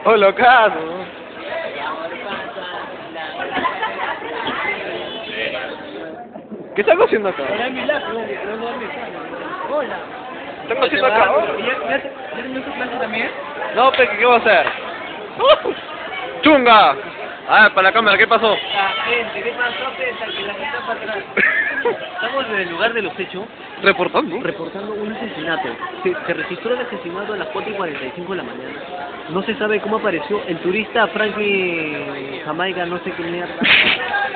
Oh, locazo. ¿Qué están haciendo acá? Hola. ¿Qué están haciendo acá? ¿Ya terminó tu clase también? No, Peque, ¿qué va a hacer? ¡Chunga! A ver, para la cámara, ¿qué pasó? Gente, ¿qué pasó? Que la gente para atrás. Estamos en el lugar de los hechos, ¿Reportando? reportando un asesinato. Se registró el asesinato a las 4:45 de la mañana. No se sabe cómo apareció. El turista Frankie Jamaica, no sé qué mierda,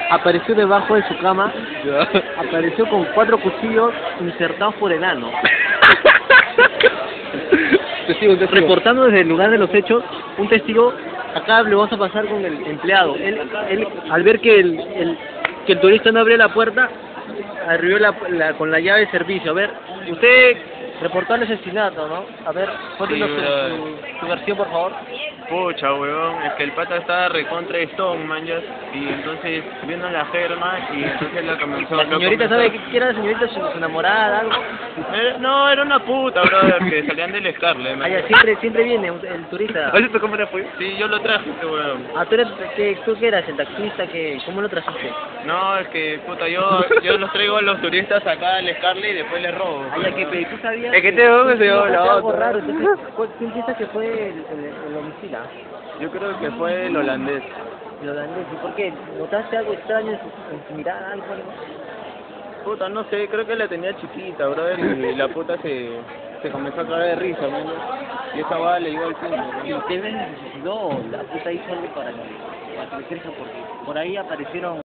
apareció debajo de su cama. Ya. Apareció con 4 cuchillos insertados por el ano. Testigo. Reportando desde el lugar de los hechos, un testigo, acá le vamos a pasar con el empleado. Él al ver que el turista no abrió la puerta, abrió con la llave de servicio. A ver, usted reportó el asesinato, ¿no? A ver, cuéntenos su versión, por favor. Pucha, weón, es que el pata estaba recontra Stone, man, ya, y entonces vino la germa y entonces la comenzó. La señorita, ¿sabe qué era la señorita? ¿Su enamorada, algo? No, era una puta, brother, que salían del Scarlet, man. Ah, ya, siempre viene el turista. ¿Has visto cómo era fue? Sí, yo lo traje, este weón. Ah, ¿tú qué eras? ¿El taxista? ¿Cómo lo trajiste? No, es que, puta, yo los traigo a los turistas acá al Scarlet y después les robo. Ah, ya, que ¿tú sabías? Es que te veo que se llevó la algo otra. raro, entonces, ¿quién piensa que fue el homicida? Yo creo que fue el holandés. El holandés, ¿y por qué? ¿Notaste algo extraño en su mirada, algo? Puta, no sé, creo que la tenía chiquita, brother, y la puta se comenzó a caer de risa, man. Y esa bala le llegó al punto, Y ustedes necesitó, la puta hizo algo para que le crezca, porque por ahí aparecieron